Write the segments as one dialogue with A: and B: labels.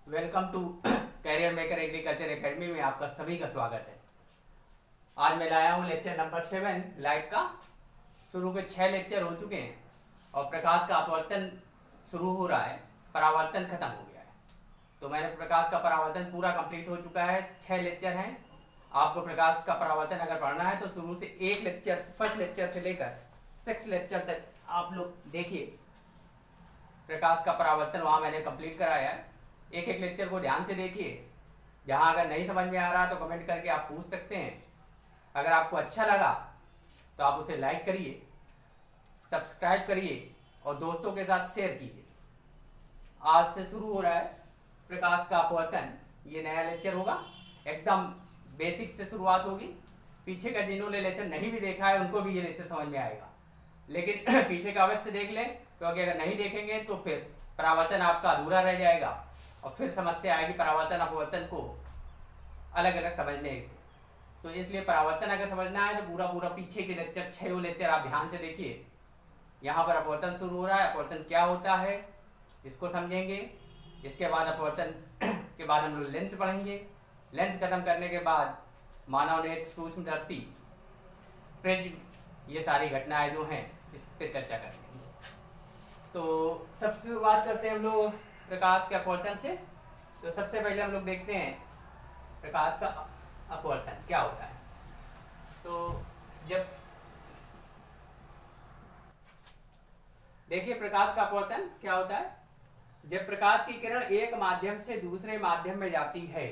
A: Welcome to career maker agriculture academy में आपका सभी का स्वागत है। आज मैं लाया हूँ लेक्चर नंबर 7 लाइट का। शुरू के 6 लेक्चर हो चुके हैं और प्रकाश का अपवर्तन शुरू हो रहा है, परावर्तन खत्म हो गया है। तो मैंने प्रकाश का परावर्तन पूरा कंप्लीट हो चुका है। 6 लेक्चर हैं। आपको प्रकाश का परावर्तन अगर पढ़ना है तो शुरू से एक लेक्चर, फर्स्ट लेक्चर से लेकर 6 लेक्चर तक आप लोग देखिए। प्रकाश का परावर्तन वहाँ मैंने कंप्लीट कराया है। एक एक लेक्चर को ध्यान से देखिए। जहाँ अगर नहीं समझ में आ रहा तो कमेंट करके आप पूछ सकते हैं। अगर आपको अच्छा लगा तो आप उसे लाइक करिए, सब्सक्राइब करिए और दोस्तों के साथ शेयर कीजिए। आज से शुरू हो रहा है प्रकाश का अपवर्तन। ये नया लेक्चर होगा, एकदम बेसिक से शुरुआत होगी। पीछे का जिन्होंने लेक्चर नहीं भी देखा है उनको भी ये लेक्चर समझ में आएगा, लेकिन पीछे का अवश्य देख लें, क्योंकि अगर नहीं देखेंगे तो फिर परावर्तन आपका अधूरा रह जाएगा और फिर समस्या आएगी परावर्तन अपवर्तन को अलग अलग समझने की। तो इसलिए परावर्तन अगर समझना है तो पूरा पूरा पीछे के लेक्चर 6 लेक्चर आप ध्यान से देखिए। यहाँ पर अपवर्तन शुरू हो रहा है, अपवर्तन क्या होता है इसको समझेंगे। इसके बाद अपवर्तन के बाद हम लोग लेंस पढ़ेंगे। लेंस खत्म करने के बाद मानव नेत्र, सूक्ष्मदर्शी, प्रिज्म, ये सारी घटनाएं जो हैं इस पर चर्चा करेंगे। तो सबसे शुरुआत करते हैं हम लोग प्रकाश के अपवर्तन से। तो सबसे पहले हम लोग देखते हैं प्रकाश का अपवर्तन क्या होता है। तो जब देखिए प्रकाश का अपवर्तन क्या होता है, जब प्रकाश की किरण एक माध्यम से दूसरे माध्यम में जाती है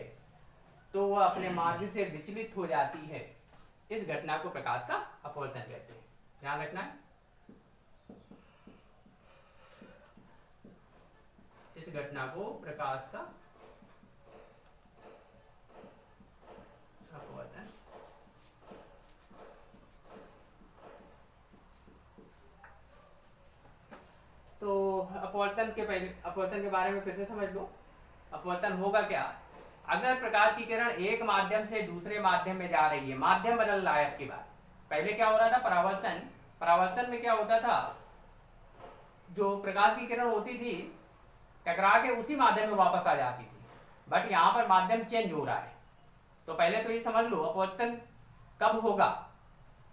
A: तो वह अपने मार्ग से विचलित हो जाती है। इस घटना को प्रकाश का अपवर्तन कहते हैं। ध्यान रखना है, इस घटना को प्रकाश का अपवर्तन। तो अपवर्तन के बारे में फिर से समझ लो। अपवर्तन होगा क्या, अगर प्रकाश की किरण एक माध्यम से दूसरे माध्यम में जा रही है, माध्यम बदल रहा है। आपकी बात पहले क्या हो रहा था, परावर्तन में क्या होता था, जो प्रकाश की किरण होती थी टकरा के उसी माध्यम में वापस आ जाती थी। बट यहाँ पर माध्यम चेंज हो रहा है। तो पहले तो ये समझ लो अपवर्तन कब होगा,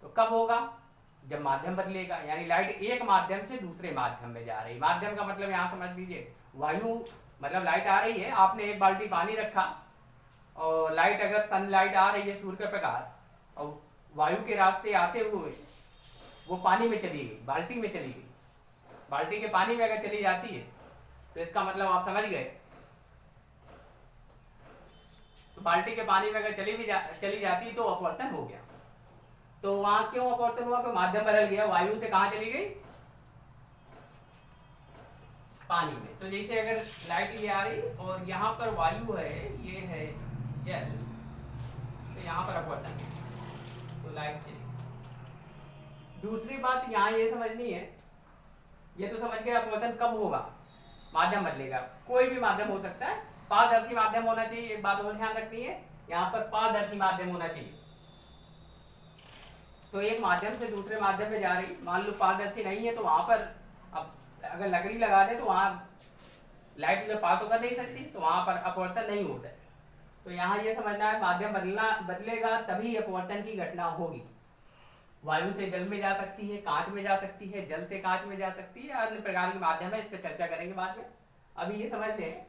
A: तो कब होगा जब माध्यम बदलेगा, यानी लाइट एक माध्यम से दूसरे माध्यम में जा रही है। माध्यम का मतलब यहाँ समझ लीजिए वायु, मतलब लाइट आ रही है, आपने एक बाल्टी पानी रखा और लाइट, अगर सनलाइट आ रही है, सूर्य का प्रकाश, और वायु के रास्ते आते हुए वो पानी में चली गई, बाल्टी में चली गई, बाल्टी के पानी में अगर चली जाती है तो इसका मतलब आप समझ गए। तो बाल्टी के पानी में अगर चली जाती तो अपवर्तन हो गया। तो वहां क्यों अपवर्तन हुआ, तो माध्यम बदल गया, वायु से कहां चली गई, पानी में। तो जैसे अगर लाइट ये आ रही और यहाँ पर वायु है, ये है जल, तो यहाँ पर अपवर्तन, तो लाइट चली। दूसरी बात यहाँ ये समझनी है, ये तो समझ गए अपवर्तन कब होगा, माध्यम बदलेगा। कोई भी माध्यम हो सकता है, पारदर्शी माध्यम होना चाहिए। एक बात और ध्यान रखनी है, यहाँ पर पारदर्शी माध्यम होना चाहिए। तो एक माध्यम से दूसरे माध्यम में जा रही, मान लो पारदर्शी नहीं है तो वहां पर अब अगर लकड़ी लगा दे तो वहां लाइट जब पार तो कर नहीं सकती, तो वहां पर अपवर्तन नहीं होता है। तो यहाँ ये समझना है, माध्यम बदलेगा तभी अपवर्तन की घटना होगी। वायु से जल में जा सकती है, कांच में जा सकती है, जल से कांच में जा सकती है, अन्य प्रकार के माध्यम है, इस पर चर्चा करेंगे बाद में। अभी ये समझ लें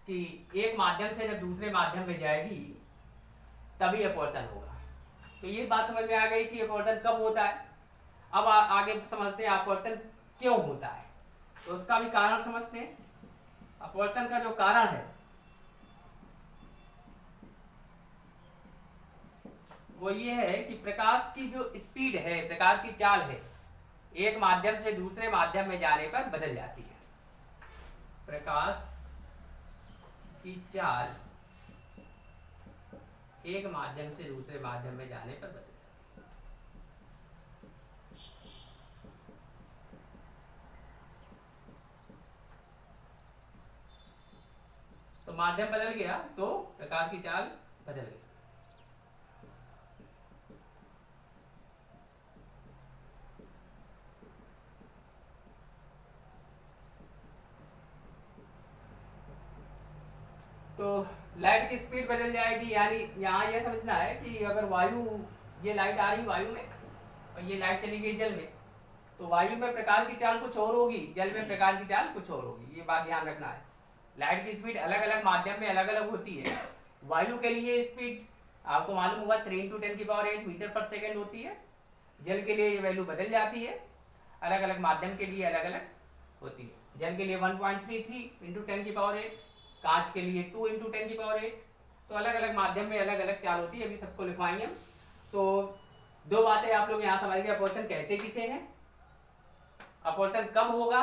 A: कि एक माध्यम से जब दूसरे माध्यम में जाएगी तभी अपवर्तन होगा। तो ये बात समझ में आ गई कि अपवर्तन कब होता है। अब आगे समझते हैं अपवर्तन क्यों होता है, तो उसका भी कारण समझते हैं। अपवर्तन का जो कारण है वो ये है कि प्रकाश की जो स्पीड है, प्रकाश की चाल है, एक माध्यम से दूसरे माध्यम में जाने पर बदल जाती है। प्रकाश की चाल एक माध्यम से दूसरे माध्यम में जाने पर बदल जाती है। तो माध्यम बदल गया तो प्रकाश की चाल बदल गई। तो लाइट की स्पीड बदल जाएगी, यानी यहाँ ये समझना है कि अगर वायु, ये लाइट आ रही वायु में और ये लाइट चली गई जल में, तो वायु में प्रकाश की चाल कुछ और होगी, जल में प्रकाश की चाल कुछ और होगी। ये बात ध्यान रखना है। लाइट की स्पीड अलग अलग माध्यम में अलग अलग होती है। वायु के लिए स्पीड आपको मालूम होगा 3 × 10⁸ मीटर पर सेकेंड होती है। जल के लिए ये वैल्यू बदल जाती है, अलग अलग माध्यम के लिए अलग अलग होती है। जल के लिए 1.33 × 10⁸, कांच के लिए 2 × 10⁸। तो अलग अलग माध्यम में अलग अलग चाल होती है, अभी सबको लिखवाएंगे हम। तो दो बातें आप लोग यहाँ समझ गए, अपवर्तन कहते किसे हैं, अपवर्तन कब होगा,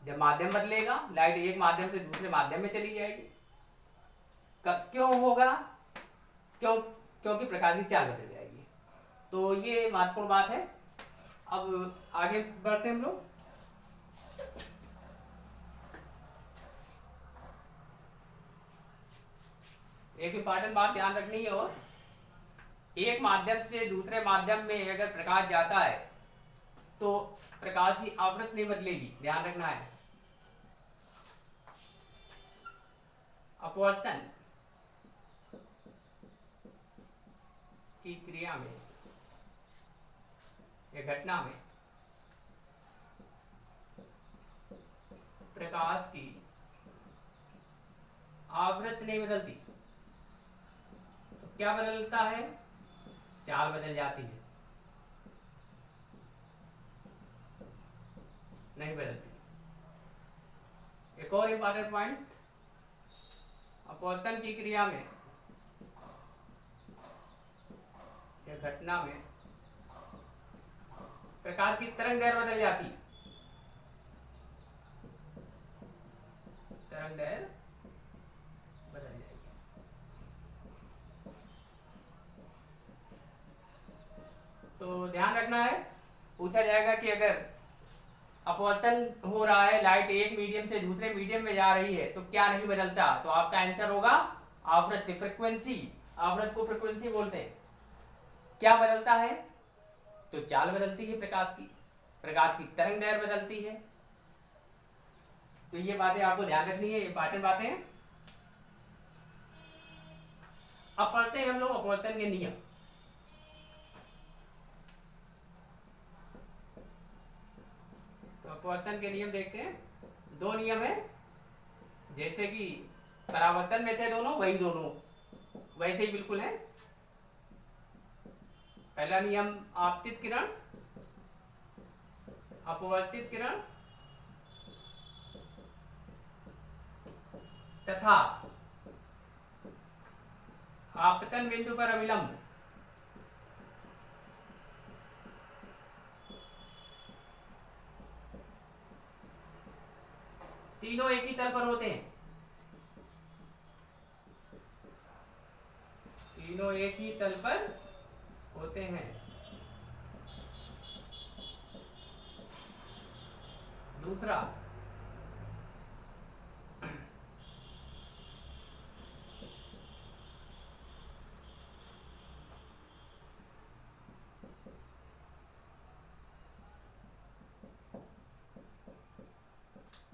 A: जब माध्यम बदलेगा, लाइट एक माध्यम से दूसरे माध्यम में चली जाएगी। क्यों होगा, क्योंकि प्रकाश की चाल बदल जाएगी। तो ये महत्वपूर्ण बात है। अब आगे बढ़ते हैं हम लोग। एक इंपॉर्टेंट बात ध्यान रखनी है, और एक माध्यम से दूसरे माध्यम में अगर प्रकाश जाता है तो प्रकाश की आवृत्ति नहीं बदलेगी, ध्यान रखना है। अपवर्तन की क्रिया में या घटना में प्रकाश की आवृत्ति नहीं बदलती, तो क्या बदलता है, चाल बदल जाती है, नहीं बदलती। एक और इंपॉर्टेंट पॉइंट, अपवर्तन की क्रिया में या घटना में प्रकाश की तरंग दैर्घ्य बदल जाती है, तरंग दैर्घ्य बदल जाएगी। तो ध्यान रखना है, पूछा जाएगा कि अगर अपवर्तन हो रहा है, लाइट एक मीडियम से दूसरे मीडियम में जा रही है, तो क्या नहीं बदलता, तो आपका आंसर होगा आवृत्ति, फ्रीक्वेंसी। आवृत्ति को फ्रीक्वेंसी बोलते हैं। क्या बदलता है, तो चाल बदलती है प्रकाश की तरंग दैर्घ्य बदलती है। तो ये बातें आपको ध्यान रखनी है, इंपॉर्टेंट बातें हैं। अब पढ़ते हैं हम लोग अपवर्तन के नियम। तो अपवर्तन के नियम देखते हैं। दो नियम है, जैसे कि परावर्तन में थे दोनों, वही दोनों वैसे ही बिल्कुल है। पहला नियम, आपतित किरण अपवर्तित किरण तथा आपतन बिंदु पर अविलंब तीनों एक ही तल पर होते हैं, तीनों एक ही तल पर होते हैं। दूसरा,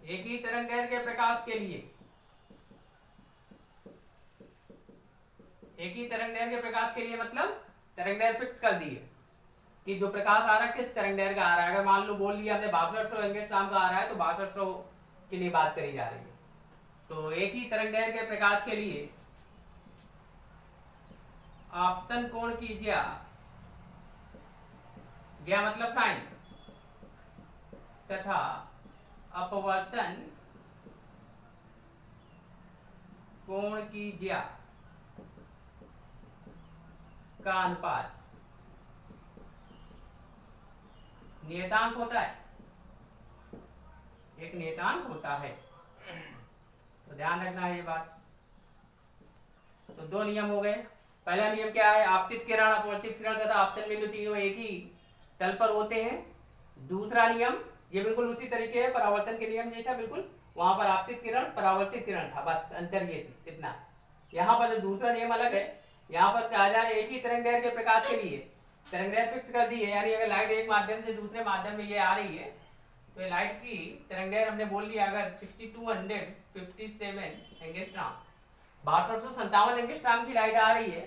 A: एक ही तरंग दैर्घ्य के प्रकाश के लिए, एक ही तरंग दैर्घ्य के प्रकाश के लिए मतलब तरंग दैर्घ्य फिक्स कर दिए कि जो प्रकाश आ रहा है किस तरंग दैर्घ्य का आ रहा है। अगर मान लो बोल लिया हमने 6200 एंगस्ट्रॉम का आ रहा है, तो 6200 के लिए बात करी जा रही है। तो एक ही तरंग दैर्घ्य के प्रकाश के लिए आपतन कोण की ज्या मतलब साइन तथा अपवर्तन कोण की ज्या का अनुपात नियतांक होता है, एक नियतांक होता है। तो ध्यान रखना है ये बात। तो दो नियम हो गए। पहला नियम क्या है, आपतित किरण अपवर्तित किरण तथा आपतन बिंदु तीनों एक ही तल पर होते हैं। दूसरा नियम ये बिल्कुल उसी तरीके है परावर्तन के नियम जैसा, बिल्कुल वहां पर आपतित किरण परावर्तित किरण था, बस अंतर ये इतना। यहाँ पर दूसरा नियम अलग है, यहाँ पर कहा जा रहा है एक ही तरंग दैर्घ्य के प्रकाश के लिए तरंग दैर्घ्य फिक्स कर दी है, यानी अगर लाइट एक माध्यम से दूसरे माध्यम में ये आ रही है, तो लाइट की तरंग दैर्घ्य हमने बोल लिया अगर 6257 एंगस्ट्रॉम, 1257 एंगस्ट्रॉम की लाइट आ रही है,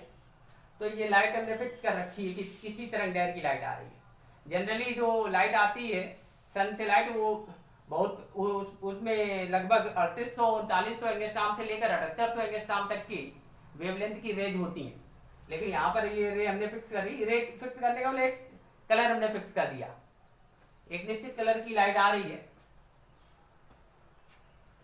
A: तो ये लाइट हमने फिक्स कर रखी है कि किसी तरंग दैर्घ्य की लाइट आ रही है। जनरली जो लाइट आती है सन से लाइट, वो बहुत उसमें लगभग 3800-3900 एंगस्ट्रॉम से लेकर 7800 एंगस्ट्रॉम तक की वेवलेंथ की रेंज होती है। लेकिन यहाँ पर ये रे हमने फिक्स कर दी, रे फिक्स करने का मतलब एक कलर हमने फिक्स कर दिया, एक निश्चित कलर की लाइट आ रही है।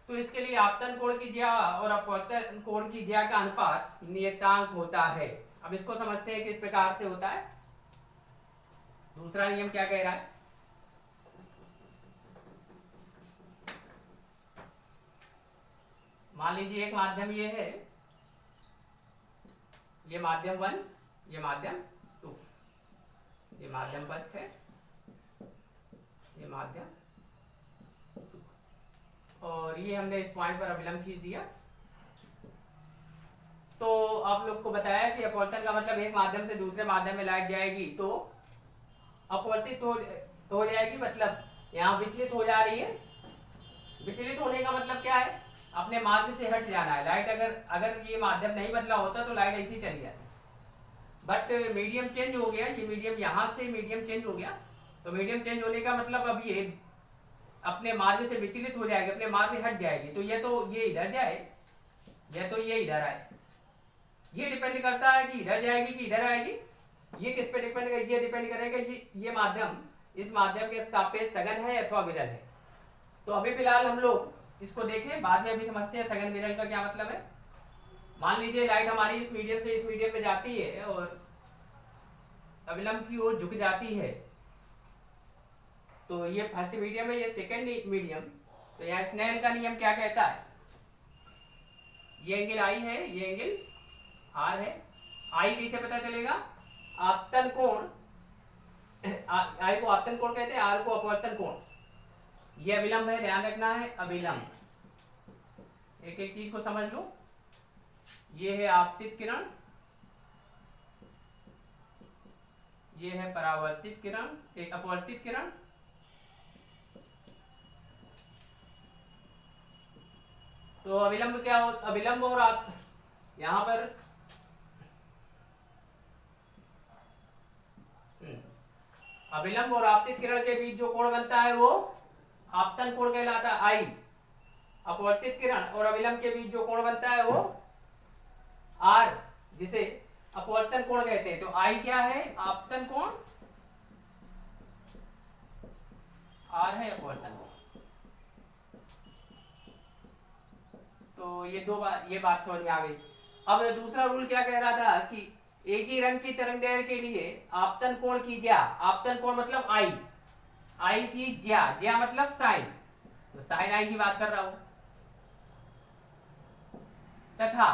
A: तो इसके लिए आपतन कोण की ज्या और अपवर्तन कोण की ज्या का अनुपात नियतांक होता है। अब इसको समझते हैं किस प्रकार से होता है। दूसरा नियम क्या कह रहा है, मान लीजिए एक माध्यम ये है, ये माध्यम 1, ये माध्यम 2, ये माध्यम फर्स्ट है, ये माध्यम 2, और ये हमने इस पॉइंट पर अभिलंब खींच दिया। तो आप लोग को बताया कि अपवर्तन का मतलब एक माध्यम से दूसरे माध्यम में लाइट जाएगी तो अपवर्तित हो जाएगी, मतलब यहाँ विचलित हो जा रही है। विचलित होने का मतलब क्या है, अपने मार्ग से हट जाना है। लाइट अगर ये माध्यम नहीं बदला होता तो लाइट ऐसी चली जाती, बट मीडियम चेंज हो गया, ये मीडियम यहाँ से मीडियम चेंज हो गया, तो मीडियम चेंज होने का मतलब अब ये अपने मार्ग से विचलित हो जाएगी, अपने मार्ग से हट जाएगी। तो ये इधर जाए या तो ये इधर आए, ये डिपेंड करता है कि इधर जाएगी कि इधर आएगी। ये किस पे डिपेंड करेगा, ये डिपेंड करेगा ये माध्यम इस माध्यम के सापेक्ष सघन है अथवा विरल है। तो अभी फिलहाल हम लोग इसको देखें, बाद में अभी समझते हैं सघन विरल का क्या मतलब है। मान लीजिए लाइट हमारी इस मीडियम से इस मीडियम में जाती है और अविलंब की ओर झुक जाती है, तो ये फर्स्ट मीडियम है, ये सेकंड मीडियम। तो यहाँ स्नेल का नियम क्या कहता है, ये एंगल आई है, ये एंगल आर है। आई कैसे पता चलेगा, आपतन कोण, आई को आपतन कोण कहते हैं, आर को अपवर्तन कोण। ये अविलंब है, ध्यान रखना है, अविलंब। एक एक चीज को समझ लो, ये है आपतित किरण, ये है परावर्तित किरण, एक अपवर्तित किरण। तो अविलंब क्या हो, अविलंब और आप यहां पर अविलंब और आपतित किरण के बीच जो कोण बनता है वो आपतन कोण कहलाता है, आई। अपवर्तित किरण और अविलंब के बीच जो कोण बनता है वो आर, जिसे अपवर्तन कोण कहते हैं। तो आई क्या है, आपतन कोण, आर है अपवर्तन कोण। तो ये बात समझ में आ गई। अब दूसरा रूल क्या कह रहा था कि एक ही रंग की तरंगदैर्घ्य के लिए आपतन कोण की ज्या, आपतन कोण मतलब आई, आई की ज्या, ज्या मतलब साइन, तो साइन आई की बात कर रहा हूं, तथा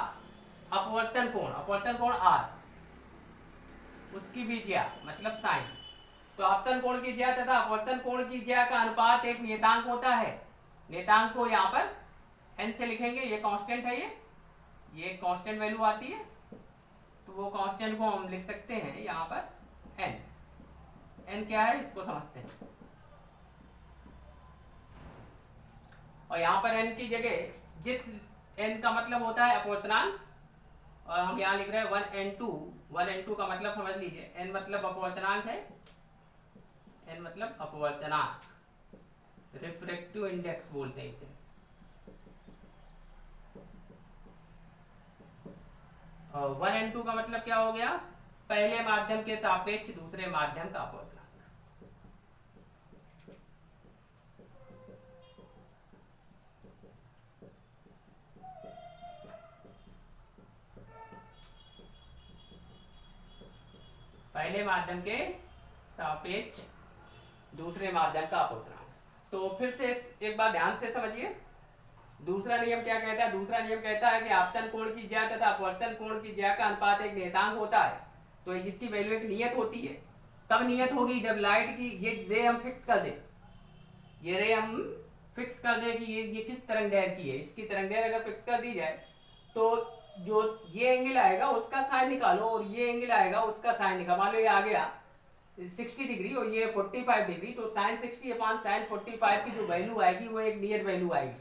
A: अपवर्तन कोण आर, उसकी भी ज्या मतलब साइन। तो आपतन कोण की ज्या तथा अपवर्तन कोण की ज्या का अनुपात एक नियतांक होता है। नियतांक को यहाँ पर n से लिखेंगे, ये कांस्टेंट है, ये कांस्टेंट वैल्यू आती है, तो वो कांस्टेंट को हम लिख सकते हैं यहाँ पर n। n क्या है इसको समझते हैं, और यहाँ पर n की जगह जिस n का मतलब होता है अपवर्तनांक, और हम यहाँ लिख रहे हैं 1n2। 1n2 का मतलब समझ लीजिए, n मतलब अपवर्तनांक है, n मतलब अपवर्तनांक, रिफ्रैक्टिव इंडेक्स बोलते हैं इसे। 1n2 का मतलब क्या हो गया, पहले माध्यम के सापेक्ष दूसरे माध्यम का अपवर्तनांक। पहले माध्यम के सापेक्ष दूसरे माध्यम का अपवर्तनांक। तो फिर से एक बार ध्यान से समझिए, दूसरा नियम क्या कहता है, दूसरा नियम कहता है कि आपतन कोण की ज्या तथा अपवर्तन कोण की ज्या का अनुपात एक नियतांक होता है। तो जिसकी वैल्यू एक नियत होती है, कब नियत होगी, जब लाइट की ये रे हम फिक्स कर दे, ये रे हम फिक्स कर दे कि ये किस तरंगदैर्घ्य की है, इसकी तरंगदैर्घ्य अगर फिक्स कर दी जाए तो जो ये एंगल आएगा उसका साइन निकालो और ये एंगल आएगा उसका साइन निकालो। मान लो ये आ गया 60 डिग्री और ये 45 डिग्री, तो साइन 60 अपॉन साइन 45 की जो वैल्यू आएगी वो एक नियत वैल्यू आएगी।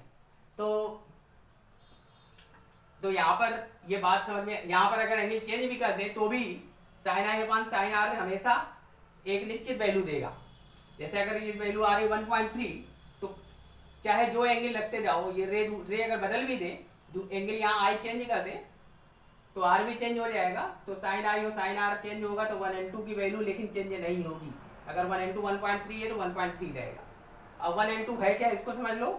A: तो तो यहाँ पर ये बात समझ में, यहाँ पर अगर एंगल चेंज भी कर दे तो भी sine i upon sine r हमेशा एक निश्चित वैल्यू देगा। जैसे अगर ये वैल्यू आ रही 1.3 तो चाहे जो एंगल लगते जाओ, ये रे अगर बदल भी दे, जो एंगल यहाँ आई चेंज कर दे तो आर भी चेंज हो जाएगा। तो साइन आई और साइन आर चेंज होगा तो 1n2 की वैल्यू लेकिन चेंज नहीं होगी। अगर 1n2 1.3 है तो 1.3 रहेगा। अब 1n2 है क्या, इसको समझ लो।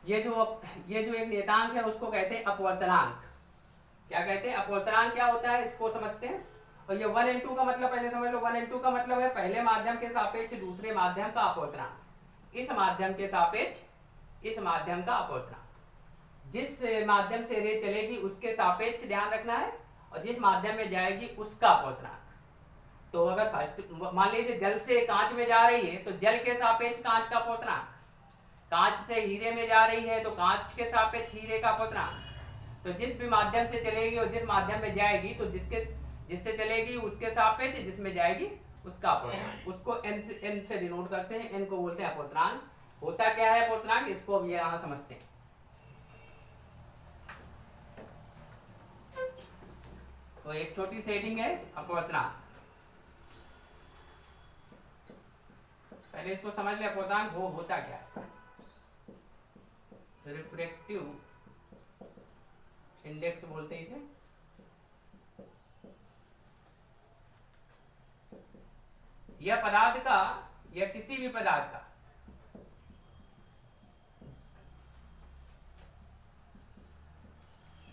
A: ये जो एक नियतांक है उसको कहते हैं अपवर्तनांक। क्या कहते हैं? अपवर्तनांक क्या होता है इसको समझते हैं। और ये 1n2 का मतलब पहले समझ लो। 1n2 का मतलब है पहले माध्यम के सापेक्ष दूसरे माध्यम का अपवर्तनांक। इस माध्यम के सापेक्ष इस माध्यम का अपवर्तनांक। जिस माध्यम से रे चलेगी उसके सापेक्ष ध्यान रखना है, और जिस माध्यम में जाएगी उसका अपवर्तनांक। तो अगर फर्स्ट मान लीजिए जल से कांच में जा रही है तो जल के सापेक्ष कांच का अपवर्तनांक, कांच से हीरे में जा रही है तो कांच के सापेक्ष हीरे का अपवर्तनांक। तो जिस भी माध्यम से चलेगी और जिस माध्यम में जाएगी तो जिससे चलेगी उसके सापेक्ष जिसमें जाएगी उसका अपवर्तनांक। उसको n से डिनोट करते हैं, n को बोलते हैं अपवर्तनांक। होता क्या है अपवर्तनांक, इसको अब यहाँ समझते हैं। तो एक छोटी सेटिंग है अपवर्तनांक। पहले इसको समझ ले अपवर्तनांक होता क्या है। रिफ्रैक्टिव इंडेक्स बोलते हैं इसे। यह पदार्थ का या किसी भी पदार्थ का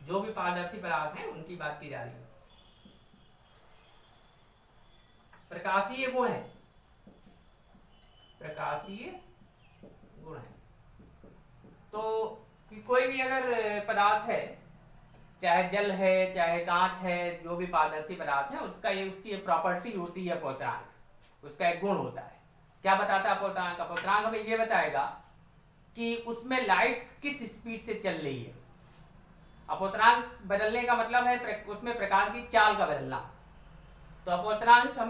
A: जो भी पारदर्शी पदार्थ हैं उनकी बात की जा रही है। प्रकाशीय गुण है, प्रकाशीय गुण है। तो कोई भी अगर पदार्थ है, चाहे जल है चाहे कांच है, जो भी पारदर्शी पदार्थ है उसकी प्रॉपर्टी होती है अपवर्तनांक। उसका एक गुण होता है। क्या बताता है अपवर्तनांक? अपवर्तनांक हमें ये बताएगा कि उसमें लाइट किस स्पीड से चल रही है। अपवर्तनांक बदलने का मतलब है उसमें प्रकाश की चाल का बदलना। तो अपवर्तनांक से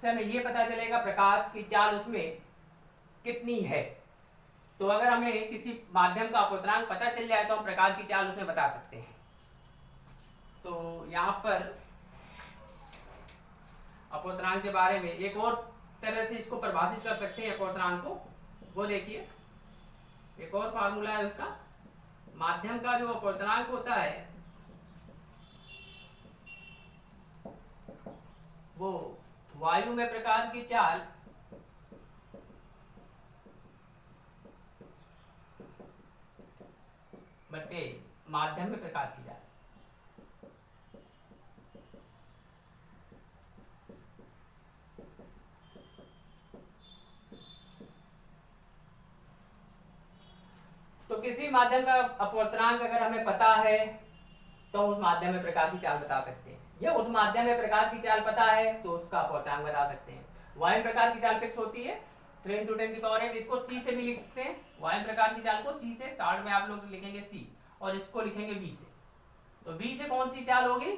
A: हमें ये पता चलेगा प्रकाश की चाल उसमें कितनी है। तो अगर हमें किसी माध्यम का अपवर्तनांक पता चल जाए तो हम प्रकाश की चाल उसमें बता सकते हैं। तो यहाँ पर अपवर्तनांक के बारे में एक और तरह से इसको परिभाषित कर सकते हैं अपवर्तनांक को। वो देखिए, एक और फार्मूला है उसका। माध्यम का जो अपवर्तनांक होता है वो वायु में प्रकाश की चाल बटे माध्यम में प्रकाश की चाल। तो किसी माध्यम का अपवर्तनांक अगर हमें पता है तो उस माध्यम में प्रकाश की चाल बता सकते हैं, या उस माध्यम में प्रकाश की चाल पता है तो उसका अपवर्तनांक बता सकते हैं। वायु में प्रकाश की चाल फिक्स होती है 3 × 10⁸। इसको c से भी लिखते हैं। वायु में प्रकाश की चाल को c से, शॉर्ट में आप लोग लिखेंगे c, और इसको लिखेंगे v से। तो v से कौन सी चाल होगी?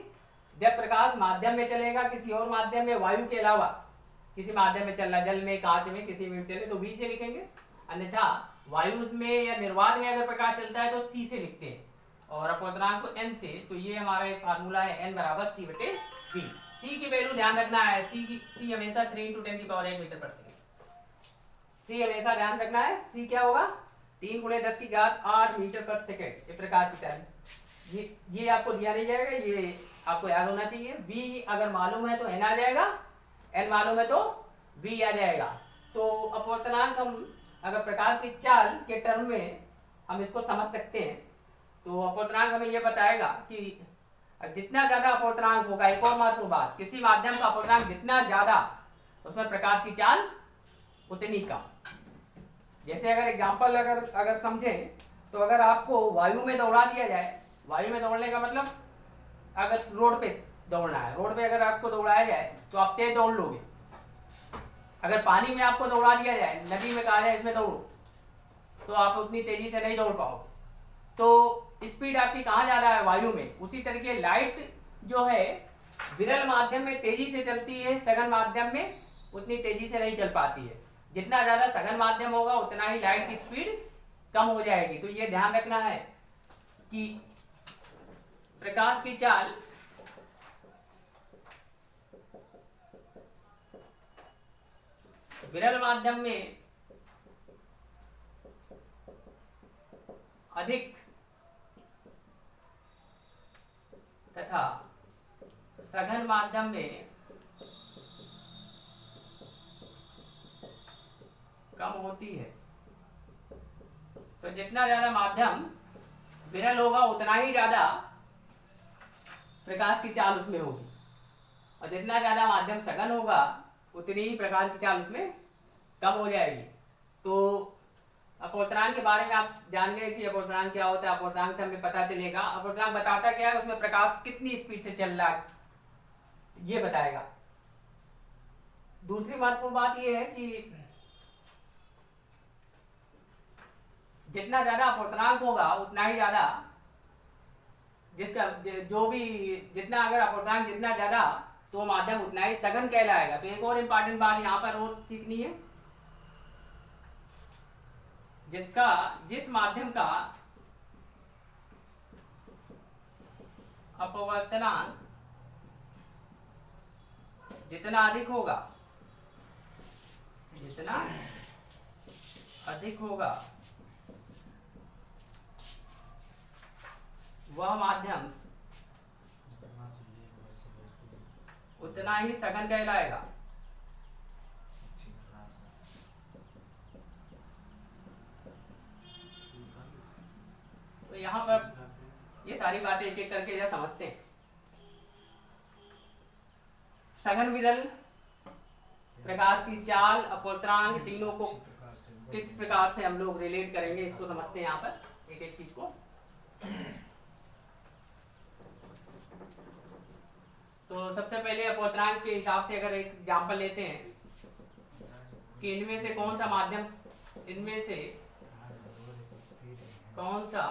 A: जब प्रकाश माध्यम में चलेगा, किसी और माध्यम में, वायु के अलावा किसी माध्यम में चल रहा, जल में, कांच में, किसी में चले तो v से लिखेंगे। अन्यथा वायु में या निर्वात में अगर प्रकाश चलता है तो c से लिखते हैं, और अपवर्तनांक को n से। तो ये हमारा एक फार्मूला है, n बराबर c बटे v। c की वैल्यू ध्यान रखना है, c हमेशा 3 × 10⁸ मीटर पर सेकेंड। c हमेशा ध्यान रखना है, c क्या होगा? 3 × 10⁸ मीटर पर सेकेंड। ये प्रकाश की चाल, ये आपको दिया नहीं जाएगा, ये आपको याद होना चाहिए। v अगर मालूम है तो n आ जाएगा, n मालूम है तो v आ जाएगा। तो अपवर्तनांक हम अगर प्रकाश की चाल के टर्म में हम इसको समझ सकते हैं। तो अपवर्तनांक हमें यह बताएगा कि जितना ज्यादा अपवर्तनांक होगा, एक और महत्वपूर्ण बात, किसी माध्यम का अपवर्तनांक जितना ज्यादा उसमें प्रकाश की चाल उतनी कम। जैसे अगर एग्जांपल अगर समझें तो अगर आपको वायु में दौड़ा दिया जाए, वायु में दौड़ने का मतलब अगर रोड पे दौड़ना है, रोड पे अगर आपको दौड़ाया जाए तो आप तेज दौड़ लोगे। अगर पानी में आपको दौड़ा दिया जाए, नदी में कहा जाए इसमें दौड़ो, तो आप उतनी तेजी से नहीं दौड़ पाओगे। तो स्पीड आपकी कहाँ ज्यादा है? वायु में। उसी तरीके लाइट जो है विरल माध्यम में तेजी से चलती है, सघन माध्यम में उतनी तेजी से नहीं चल पाती है। जितना ज्यादा सघन माध्यम होगा उतना ही लाइट की स्पीड कम हो जाएगी। तो ये ध्यान रखना है कि प्रकाश की चाल विरल माध्यम में अधिक तथा सघन माध्यम में कम होती है। तो जितना ज्यादा माध्यम विरल होगा उतना ही ज्यादा प्रकाश की चाल उसमें होगी, और जितना ज्यादा माध्यम सघन होगा उतनी ही प्रकाश की चाल उसमें कम हो जाएगी। तो अपवर्तनांक के बारे में आप जान गए कि अपवर्तनांक क्या होता है। अपवर्तनांक से हमें पता चलेगा, अपवर्तनांक बताता क्या है, उसमें प्रकाश कितनी स्पीड से चल रहा है ये बताएगा। दूसरी महत्वपूर्ण बात ये है कि जितना ज्यादा अपवर्तनांक होगा उतना ही ज्यादा जिसका जो भी जितना अगर अपवर्तनांक जितना ज्यादा तो माध्यम उतना ही सघन कहलाएगा। तो एक और इम्पॉर्टेंट बात यहाँ पर और सीखनी है, जिस माध्यम का अपवर्तनांक जितना अधिक होगा वह माध्यम उतना ही सघन कहलाएगा। तो यहाँ पर ये सारी बातें एक एक करके जरा समझते हैं। सघन विरल प्रकाश की चाल अपवर्तनांक तीनों को किस प्रकार से हम लोग रिलेट करेंगे इसको समझते हैं यहाँ पर एक एक चीज को। तो सबसे पहले अपवर्तनांक के हिसाब से अगर एक एग्जांपल लेते हैं कि इनमें से कौन सा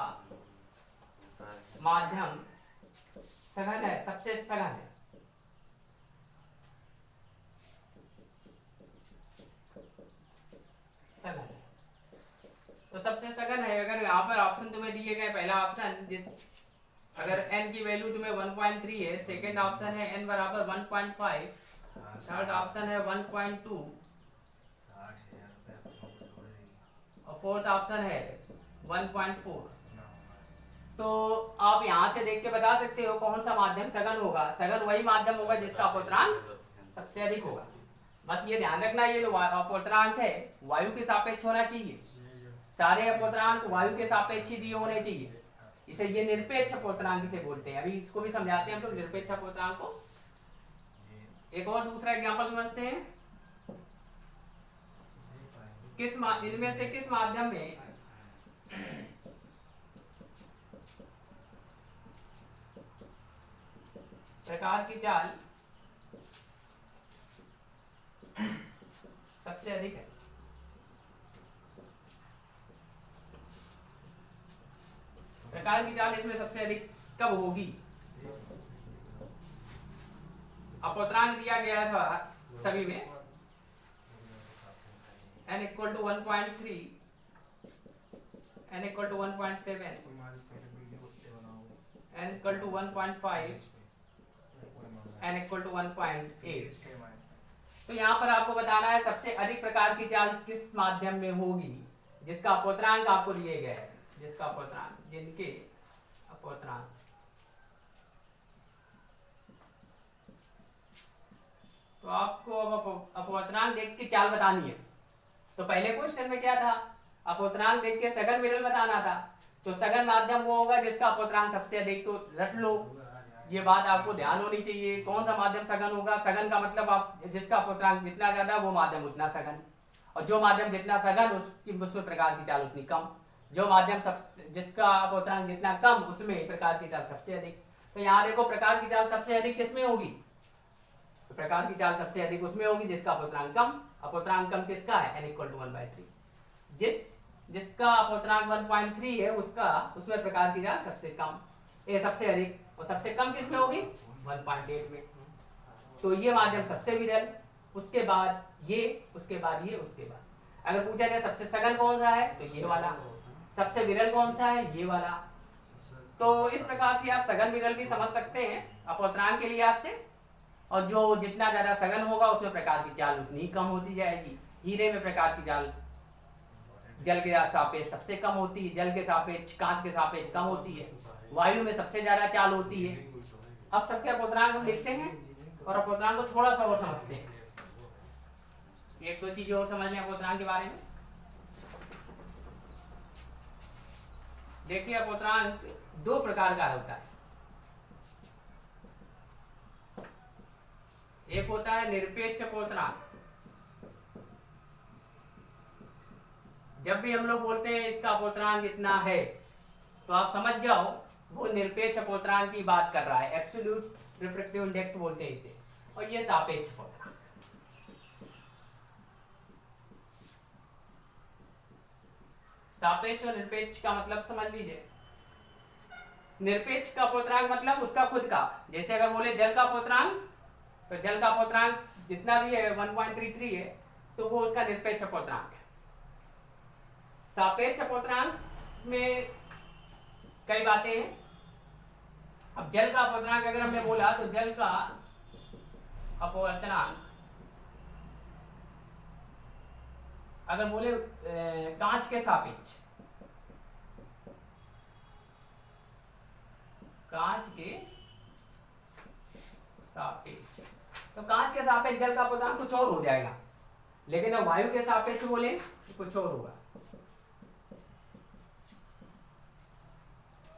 A: माध्यम सघन है, सबसे सघन है। तो सबसे सघन है, अगर यहाँ पर ऑप्शन तुम्हें दिए गए, पहला ऑप्शन अगर n की वैल्यू तुम्हें 1.3 है, सेकेंड ऑप्शन है n बराबर 1.5, थर्ड ऑप्शन है 1.2 और फोर्थ ऑप्शन है 1.4। तो आप यहाँ से देख के बता सकते हो कौन सा माध्यम सघन होगा। सघन वही माध्यम होगा जिसका अपवर्तनांक सबसे अधिक होगा। बस ये ध्यान रखना, ये जो अपवर्तनांक है वायु के सापेक्ष होना चाहिए। सारे अपवर्तनांक वायु के सापेक्ष ही दिए होने चाहिए। इसे ये निरपेक्ष अपवर्तनांक इसे बोलते हैं। अभी इसको भी समझाते हैं हम लोग निरपेक्ष अपवर्तनांक को। एक और दूसरा एग्जांपल समझते हैं। इनमें से किस माध्यम में प्रकाश की चाल सबसे अधिक है। प्रकाश की चाल इसमें सबसे अधिक कब होगी? अपवर्तनांक दिया गया था सभी में n equal to 1.3, n equal to 1.7, n equal to 1.5, n equal to 1.8। तो यहाँ पर आपको बताना है सबसे अधिक प्रकार की चाल किस माध्यम में होगी जिसका अपवर्तनांक आपको दिए गए हैं, जिसका अपवर्तनांक, जिनके अपवर्तनांक। तो आपको अब अपवर्तनांक देख के चाल बतानी है। तो पहले क्वेश्चन में क्या था, अपवर्तनांक देख के सघन विरल बताना था। तो सघन माध्यम वो होगा जिसका अपवर्तनांक सबसे अधिक। तो रट लो, ये बात आपको ध्यान होनी चाहिए। कौन सा माध्यम सघन होगा? सघन का मतलब आप जिसका अपवर्तनांक जितना ज्यादा वो माध्यम उतना सघन, और जो माध्यम जितना सघन उसमें प्रकाश की चाल उतनी कम। जो माध्यम जिसका अपवर्तनांक जितना कम उसमें प्रकाश की चाल सबसे अधिक। तो यहाँ देखो प्रकाश की चाल सबसे अधिक किसमें होगी? तो प्रकाश की चाल सबसे अधिक उसमें होगी जिसका अपवर्तनांक कम। अपवर्तनांक कम किसका है? n equal to 1/3। जिसका अपवर्तनांक 1.3 है उसमें प्रकाश की चाल सबसे कम, सबसे अधिक, और सबसे कम किसमें होगी? 1.8 में। तो ये माध्यम सबसे विरल, उसके बाद ये, उसके बाद ये, उसके बाद। अगर पूछा जाए सबसे सघन कौन सा है तो ये वाला, सबसे विरल कौन सा है? ये वाला, तो इस प्रकार से आप सघन विरल भी समझ सकते हैं अपवर्तनांक के लिहाज से। और जो जितना ज्यादा सघन होगा उसमें प्रकाश की चाल उतनी कम होती जाएगी। हीरे में प्रकाश की चाल जल के सापेक्ष सबसे कम होती है, जल के सापेक्ष कांच के सापेक्ष कम होती है, वायु में सबसे ज्यादा चाल होती है। अब सबके अपवर्तनांक हम लिखते हैं और अपवर्तनांक को थोड़ा सा और समझते हैं। एक दो चीजें और समझ लें अपवर्तनांक के बारे में। देखिए अपवर्तनांक दो प्रकार का होता है। एक होता है निरपेक्ष अपवर्तनांक। जब भी हम लोग बोलते हैं इसका अपवर्तनांक इतना है तो आप समझ जाओ वो निरपेक्ष अपवर्तनांक की बात कर रहा है। एब्सोल्यूट रिफ्रैक्टिव इंडेक्स बोलते हैं इसे। और ये सापेक्ष अपवर्तनांक। सापेक्ष और निरपेक्ष का मतलब समझ लीजिए। निरपेक्ष का अपवर्तनांक मतलब उसका खुद का, जैसे अगर बोले जल का अपवर्तनांक तो जल का अपवर्तनांक जितना भी है 1.33 है तो वो उसका निरपेक्ष अपवर्तनांक है। सापेक्ष अपवर्तनांक में कई बातें हैं। अब जल का अपवर्तनांक अगर हमने बोला तो जल का अपवर्तनांक अगर बोले कांच के सापेक्ष, कांच के सापेक्ष, तो कांच के सापेक्ष जल का अपवर्तनांक कुछ और हो जाएगा। लेकिन अब वायु के सापेक्ष बोले तो कुछ और होगा।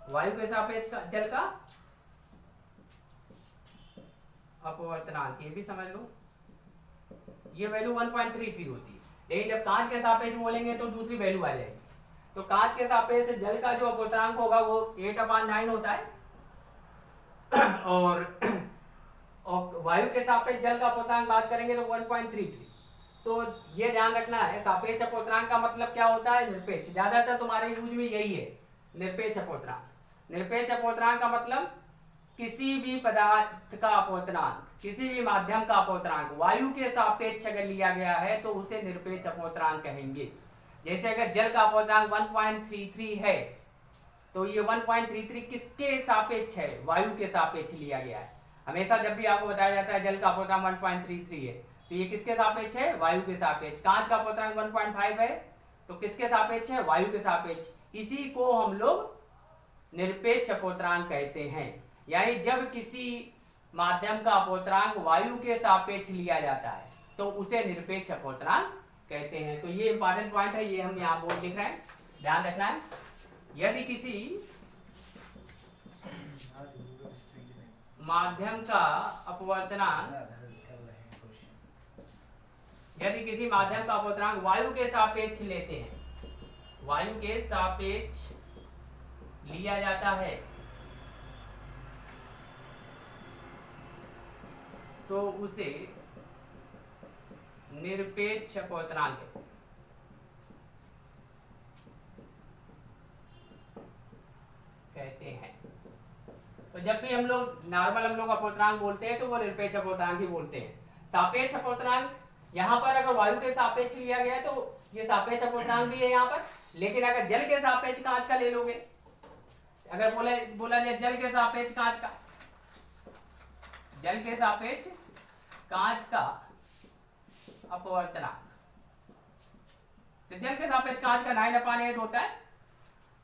A: वायु के सापेक्ष का जल का अपवर्तनांक, ये भी समझ लो, ये वैल्यू 1.33 होती है। लेकिन जब कांच के सापेक्ष बोलेंगे तो दूसरी वैल्यू आ जाएगी। तो कांच के सापेक्ष जल का जो अपवर्तनांक होगा वो 8/9 होता है। और वायु के सापेक्ष जल का अपवर्तनांक बात करेंगे तो 1.33। तो ये ध्यान रखना है, सापेक्ष अपवर्तनांक का मतलब क्या होता है? निरपेक्ष। ज्यादातर तुम्हारे यूज में यही है, निरपेक्ष अपवर्तनांक। निरपेक्ष अपवर्तनांक का मतलब किसी भी पदार्थ का अपवर्तनांक, किसी भी माध्यम का अपवर्तनांक वायु के सापेक्ष अगर लिया गया है तो उसे निरपेक्ष अपवर्तनांक कहेंगे। जैसे अगर जल का अपवर्तनांक 1.33 है तो ये 1.33 किसके सापेक्ष है? वायु के सापेक्ष लिया गया है। हमेशा जब भी आपको बताया जाता है जल का अपवर्तनांक 1.33 है तो ये किसके सापेक्ष है? वायु के सापेक्ष। कांच का अपवर्तनांक 1.5 है तो किसके सापेक्ष है? वायु के सापेक्ष। इसी को हम लोग निरपेक्ष अपवर्तनांक कहते हैं। यानी जब किसी माध्यम का अपवर्तनांक वायु के सापेक्ष लिया जाता है तो उसे निरपेक्ष अपवर्तनांक कहते हैं। तो ये इंपॉर्टेंट पॉइंट है, ये हम यहाँ बोर्ड लिख रहे हैं, ध्यान रखना है। यदि किसी माध्यम का अपवर्तनांक, यदि किसी माध्यम का अपवर्तनांक वायु के सापेक्ष लेते हैं, वायु के सापेक्ष लिया जाता है तो उसे निरपेक्ष अपवर्तनांक कहते हैं। तो जब भी हम लोग नॉर्मल हम लोग अपवर्तनांक बोलते हैं तो वो निरपेक्ष अपवर्तनांक ही बोलते हैं। सापेक्ष अपवर्तनांक यहाँ पर अगर वायु के सापेक्ष लिया गया है तो ये सापेक्ष अपवर्तनांक भी है यहाँ पर। लेकिन अगर जल के सापेक्ष कांच का ले लोगे, अगर बोला जाए जल के सापेक्ष कांच का, जल के सापेक्ष कांच का अपवर्तनांक, तो जल के सापेक्ष कांच का 9/8 होता है।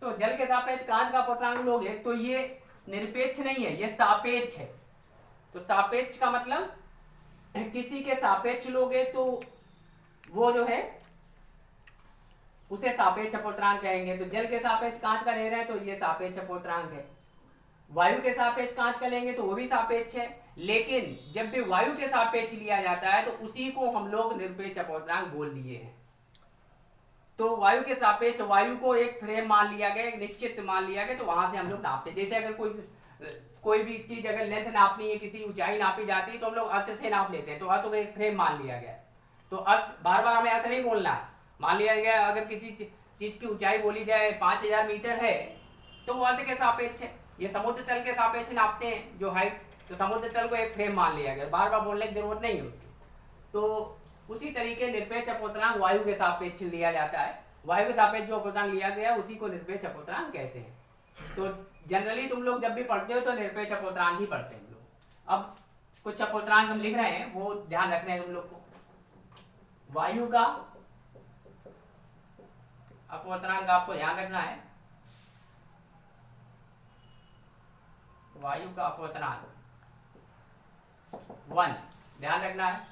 A: तो जल के सापेक्ष कांच का अपवर्तनांक लोगे तो ये निरपेक्ष नहीं है, ये सापेक्ष है। तो सापेक्ष का मतलब किसी के सापेक्ष लोगे तो वो जो है उसे सापेक्ष अपवर्तनांक कहेंगे। तो जल के सापेक्ष कांच का ले रहे हैं तो ये सापेक्ष अपवर्तनांक है। वायु के सापेक्ष कांच का लेंगे तो वो भी सापेक्ष है। लेकिन जब भी वायु के सापेक्ष लिया जाता है तो उसी को हम लोग निरपेक्ष अपवर्तनांक बोल दिए हैं। तो वायु के सापेक्ष वायु को एक फ्रेम मान लिया गया, एक निश्चित मान लिया गया, तो वहां से हम लोग नापते। जैसे अगर कोई भी चीज अगर लेंथ नापनी है, किसी ऊंचाई नापी जाती है तो हम लोग अर्थ से नाप लेते हैं। तो अर्थ को एक फ्रेम मान लिया गया। तो अर्थ बार बार हमें अर्थ नहीं बोलना है। मान लिया गया अगर किसी चीज की ऊंचाई बोली जाए 5000 मीटर है तो वो अर्थ के सापेक्ष है। ये समुद्र तल के सापेक्ष नापते हैं जो हाइट, तो समुद्र तल को एक फ्रेम मान लिया गया, बार बार बोलने की जरूरत नहीं है उसकी। तो उसी तरीके निरपेक्ष अपवर्तनांक वायु के सापेक्ष लिया जाता है। वायु के सापेक्ष जो अपवर्तनांक लिया गया उसी को निरपेक्ष अपवर्तनांक कहते हैं। तो जनरली तुम लोग जब भी पढ़ते हो तो निरपेक्ष अपवर्तनांक ही पढ़ते हैं हम लोग। अब कुछ अपवर्तनांक हम लिख रहे हैं, वो ध्यान रखना है तुम लोग को। वायु का अपवर्तनांक आपको ध्यान रखना है। वायु का अपवर्तनांक 1 ध्यान रखना है।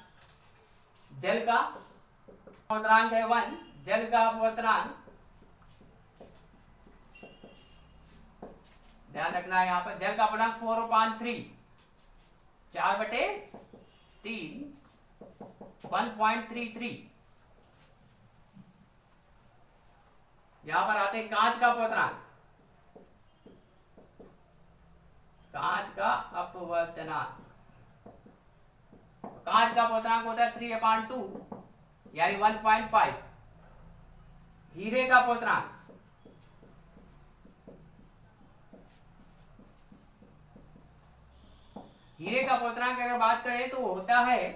A: जल का अपवर्तनांक है 1, जल का अपवर्तनांक ध्यान रखना है। यहाँ पर जल का अपवर्तनांक 4/3, 4/3 1.33। यहां पर आते हैं कांच का अपवर्तनांक। कांच का अपवर्तनांक, कांच का अपवर्तनांक होता है 3/2 यानी 1.5। हीरे का अपवर्तनांक, हीरे का अपवर्तनांक अगर बात करें तो होता है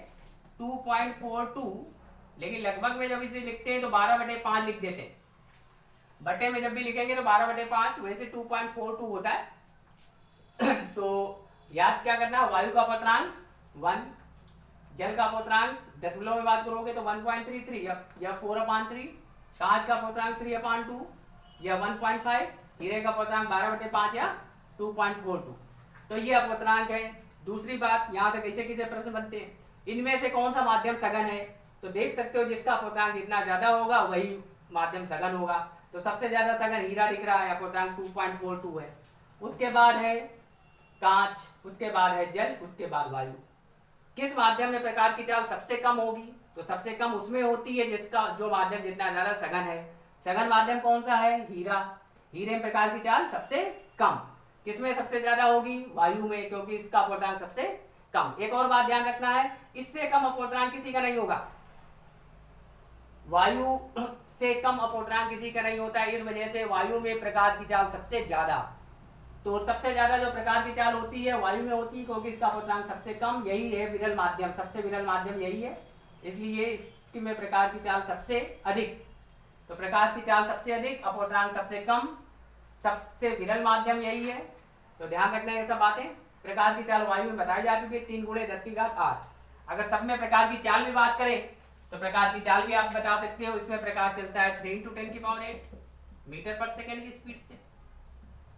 A: 2.42, लेकिन लगभग में जब इसे लिखते हैं तो 12/5 लिख देते हैं। बटे में जब भी लिखेंगे तो 12/5, वैसे 2.42 होता है। तो याद क्या करना, वायु का अपवर्तनांक 1, जल का अपवर्तनांक दशमलव में बात करोगे तो 1.33 या 4/3, कांच का अपवर्तनांक 3/2 या 1.5, हीरे का अपवर्तनांक 12/5 या 2.42। तो ये अपवर्तनांक है। दूसरी बात, यहाँ से कैसे कैसे प्रश्न बनते हैं, इनमें से कौन सा माध्यम सघन है, तो देख सकते हो जिसका अपवर्तनांक जितना ज्यादा होगा वही माध्यम सघन होगा। तो सबसे ज्यादा सघन हीरा दिख रहा है, अपवर्तनांक 2.42 है। उसके बाद है कांच, उसके बाद है जल, उसके बाद वायु। किस माध्यम में प्रकाश की चाल सबसे कम होगी, तो सबसे कम उसमें होती है जिसका जो माध्यम जितना ज्यादा सघन है। सघन माध्यम कौन सा है, हीरा। हीरे में प्रकाश की चाल सबसे कम। किसमें सबसे ज्यादा होगी, वायु में, क्योंकि इसका अपवर्तनांक सबसे कम। एक और बात ध्यान रखना है, इससे कम अपवर्तनांक किसी का नहीं होगा। वायु से कम अपवर्तनांक किसी का नहीं होता है, इस वजह से वायु में प्रकाश की चाल सबसे ज्यादा। तो सबसे ज्यादा जो प्रकाश की चाल होती है वायु में होती है, क्योंकि इसका अपवर्तनांक सबसे कम। यही है विरल माध्यम, सबसे विरल माध्यम यही है, इसलिए इसमें प्रकाश की चाल सबसे अधिक। तो प्रकाश की चाल सबसे अधिक, अपवर्तनांक सबसे कम, सबसे विरल माध्यम यही है। तो ध्यान रखना ये सब बातें। प्रकाश की चाल वायु में बताई जा चुकी है 3 × 10⁸। अगर सब में प्रकाश की चाल भी बात करें तो प्रकाश की चाल भी आप बता सकते हो। इसमें प्रकाश चलता है 3 × 10⁸ मीटर पर सेकेंड की स्पीड से।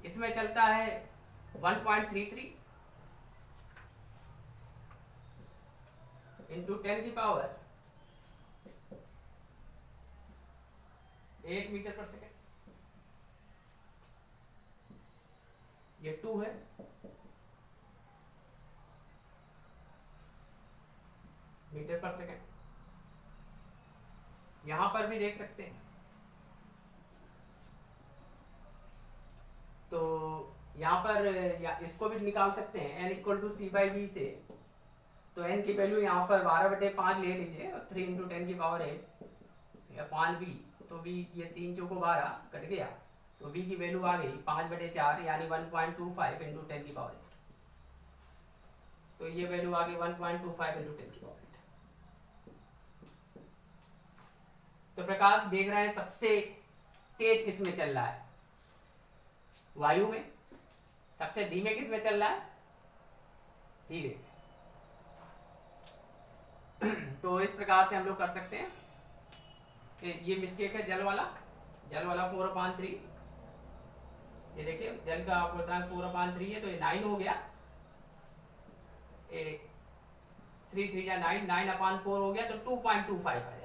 A: इसमें चलता है 1.33 × 10⁸ मीटर पर सेकेंड। ये 2 है। मीटर पर सेकेंड। यहां पर भी देख सकते हैं, तो यहां पर इसको भी निकाल सकते हैं n = c/v से। तो n की वैल्यू यहाँ पर 12/5 ले लीजिए और 3 × 10⁸ या 5v। तो v ये 3 × 12 कट गया, तो v की वैल्यू आ गई 5/4 यानी 1.25 × 10⁸। तो ये वैल्यू आ गई 1.25 × 10⁸। तो प्रकाश देख रहे हैं सबसे तेज किसमें चल रहा है, वायु में। सबसे धीमे किसमें चल रहा है, हीरे। तो इस प्रकार से हम लोग कर सकते हैं। ये मिस्टेक है जल वाला 4/3। ये देखिए जल का अपवर्तनांक 4/3 है, तो ये 9 हो गया। 3 3 या 9, 9/4 हो गया, तो 2.25 आ जाएगा।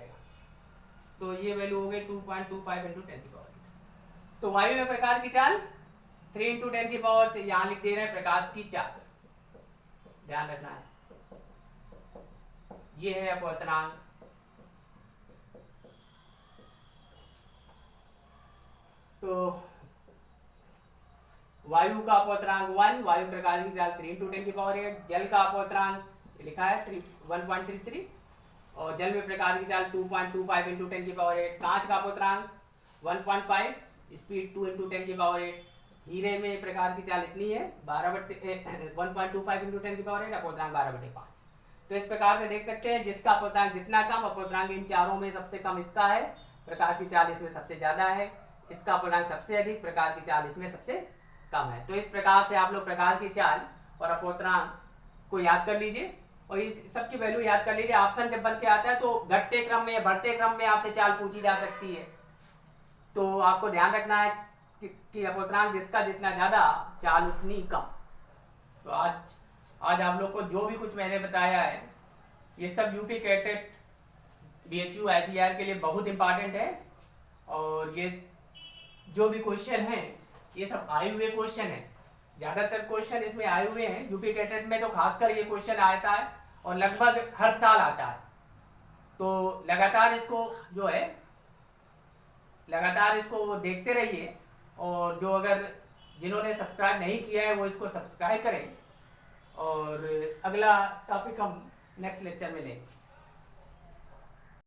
A: तो ये वैल्यू हो गई 2.25 × 10⁸। तो वायु में प्रकाश की चाल 3 × 10⁸, यहां लिख दे रहे हैं प्रकाश की चाल। ध्यान रखना है, ये है अपवर्तनांक। तो वायु का अपवर्तनांक 1, वायु प्रकाश की चाल 3 × 10⁸। जल का अपवर्तनांक लिखा है 1.33 और जल में प्रकाश की चाल 2.25 × 10⁸। कांच का अपवर्तनांक 1.5, स्पीड 2 × 10⁸। हीरे में प्रकाश की चाल इतनी है 1.25 × 10⁸, अपवर्तनांक 12/5। तो इस प्रकार से देख सकते हैं जिसका अपवर्तनांक जितना कम, अपवर्तनांक इन चारों में सबसे कम इसका है, प्रकाश की चाल इसमें सबसे ज्यादा है। इसका अपवर्तनांक सबसे अधिक, प्रकाश की चाल इसमें सबसे कम है। तो इस प्रकार से आप लोग प्रकार की चाल और अपवर्तनांक को याद कर लीजिए और इस सबकी वैल्यू याद कर लीजिए। ऑप्शन जब बन के आता है तो घटते क्रम में या बढ़ते क्रम में आपसे चाल पूछी जा सकती है। तो आपको ध्यान रखना है कि अपवर्तनांक जिसका जितना ज्यादा चाल उतनी कम। तो आज आप लोग को जो भी कुछ मैंने बताया है ये सब यूपी कैटेट BHU ICAR के लिए बहुत इंपॉर्टेंट है। और ये जो भी क्वेश्चन है ये सब आए हुए क्वेश्चन है, ज्यादातर क्वेश्चन इसमें आए हुए हैं। यूपी कैटेट में तो खासकर ये क्वेश्चन आता है और लगभग हर साल आता है। तो लगातार इसको जो है लगातार इसको देखते रहिए और जो अगर जिन्होंने सब्सक्राइब नहीं किया है वो इसको सब्सक्राइब करें। और अगला टॉपिक हम नेक्स्ट लेक्चर में लेंगे।